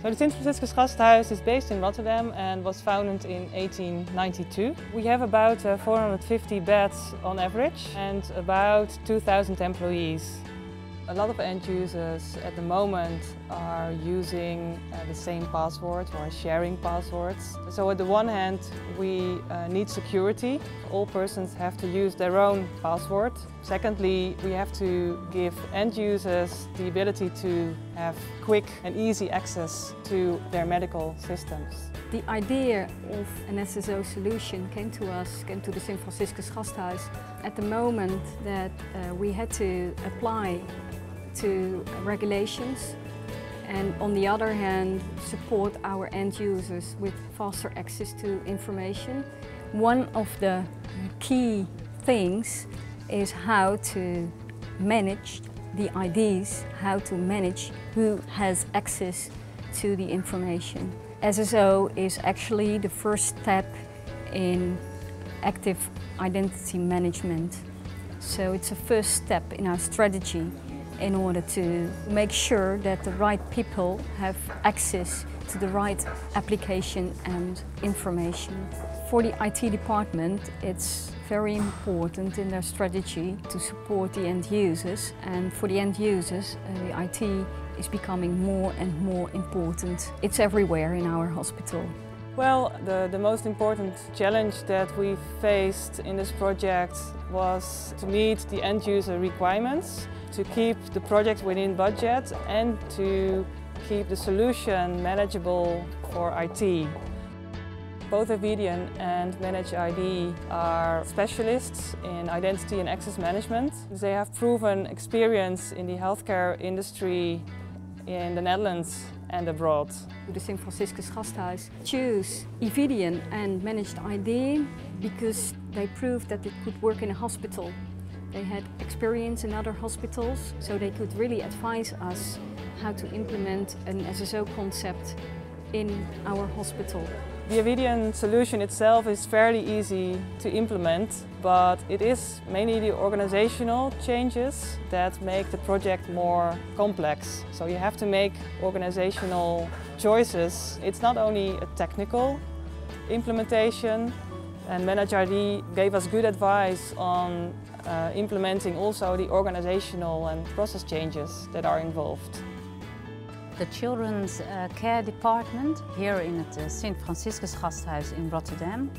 So the Sint Franciscus Gasthuis is based in Rotterdam and was founded in 1892. We have about 450 beds on average and about 2,000 employees. A lot of end users at the moment are using the same password or sharing passwords. So on the one hand, we need security. All persons have to use their own password. Secondly, we have to give end users the ability to have quick and easy access to their medical systems. The idea of an SSO solution came to the Sint Franciscus Gasthuis at the moment that we had to apply to regulations and on the other hand support our end users with faster access to information. One of the key things is how to manage the IDs, how to manage who has access to the information. SSO is actually the first step in active identity management. So it's a first step in our strategy in order to make sure that the right people have access to the right application and information. For the IT department, it's very important in their strategy to support the end users, and for the end users, the IT is becoming more and more important. It's everywhere in our hospital. Well, the most important challenge that we faced in this project was to meet the end user requirements, to keep the project within budget and to keep the solution manageable for IT. Both Evidian and Manage ID are specialists in identity and access management. They have proven experience in the healthcare industry in the Netherlands and abroad. The Sint Franciscus Gasthuis choose Evidian and Managed ID because they proved that it could work in a hospital. They had experience in other hospitals, so they could really advise us how to implement an SSO concept in our hospital. The Evidian solution itself is fairly easy to implement, but it is mainly the organizational changes that make the project more complex. So you have to make organizational choices. It's not only a technical implementation, and Manage ID gave us good advice on implementing also the organizational and process changes that are involved. The children's care department here in the Sint Franciscus Gasthuis in Rotterdam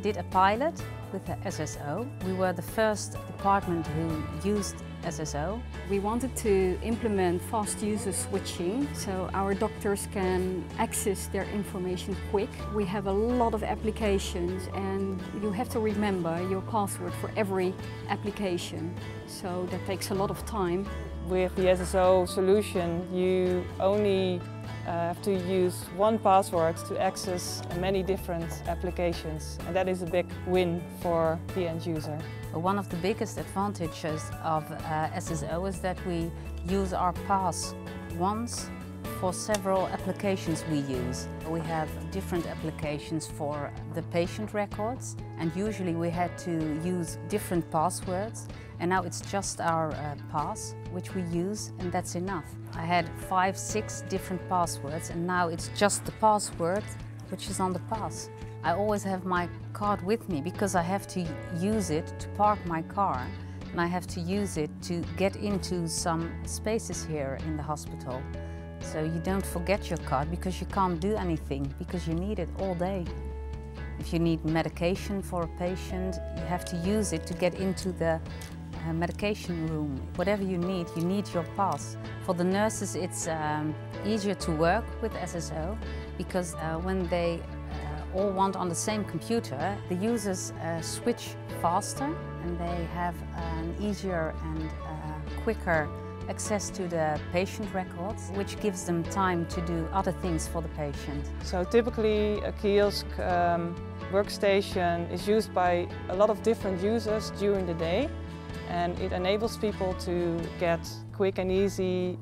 did a pilot with the SSO. We were the first department who used SSO. We wanted to implement fast user switching so our doctors can access their information quick. We have a lot of applications and you have to remember your password for every application. So that takes a lot of time. With the SSO solution, you only have to use one password to access many different applications, and that is a big win for the end user. One of the biggest advantages of SSO is that we use our pass once for several applications we use. We have different applications for the patient records, and usually we had to use different passwords, and now it's just our pass which we use, and that's enough. I had 5, 6 different passwords, and now it's just the password which is on the pass. I always have my card with me because I have to use it to park my car, and I have to use it to get into some spaces here in the hospital. So you don't forget your card because you can't do anything, because you need it all day. If you need medication for a patient, you have to use it to get into the medication room. Whatever you need your pass. For the nurses, it's easier to work with SSO because when they all want on the same computer, the users switch faster and they have an easier and quicker access to the patient records, which gives them time to do other things for the patient. So typically a kiosk workstation is used by a lot of different users during the day, and it enables people to get quick and easy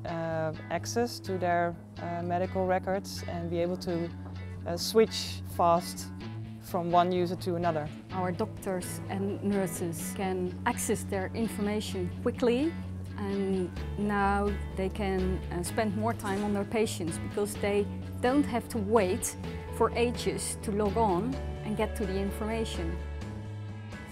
access to their medical records and be able to switch fast from one user to another. Our doctors and nurses can access their information quickly, and now they can spend more time on their patients because they don't have to wait for ages to log on and get to the information.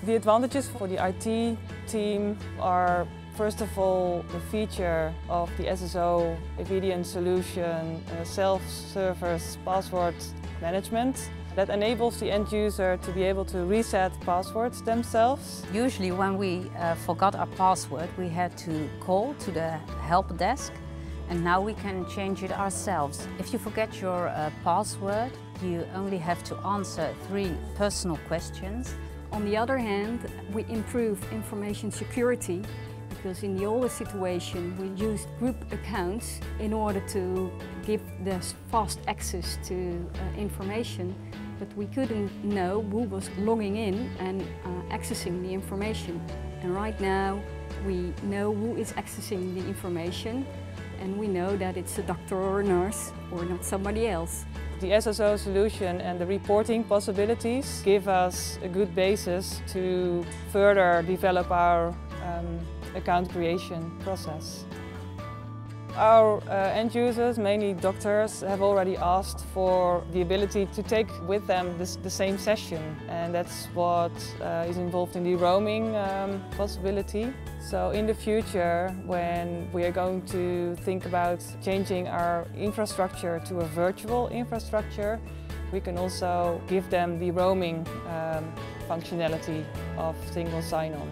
The advantages for the IT team are, first of all, the feature of the SSO Evidian solution, self-service password management, that enables the end user to be able to reset passwords themselves. Usually when we forgot our password, we had to call to the help desk, and now we can change it ourselves. If you forget your password, you only have to answer 3 personal questions. On the other hand, we improve information security, because in the older situation we used group accounts in order to give this fast access to information, but we couldn't know who was logging in and accessing the information. And right now we know who is accessing the information, and we know that it's a doctor or a nurse or not somebody else. The SSO solution and the reporting possibilities give us a good basis to further develop our account creation process. Our end users, mainly doctors, have already asked for the ability to take with them the same session, and that's what is involved in the roaming possibility. So in the future, when we are going to think about changing our infrastructure to a virtual infrastructure, we can also give them the roaming functionality of single sign-on.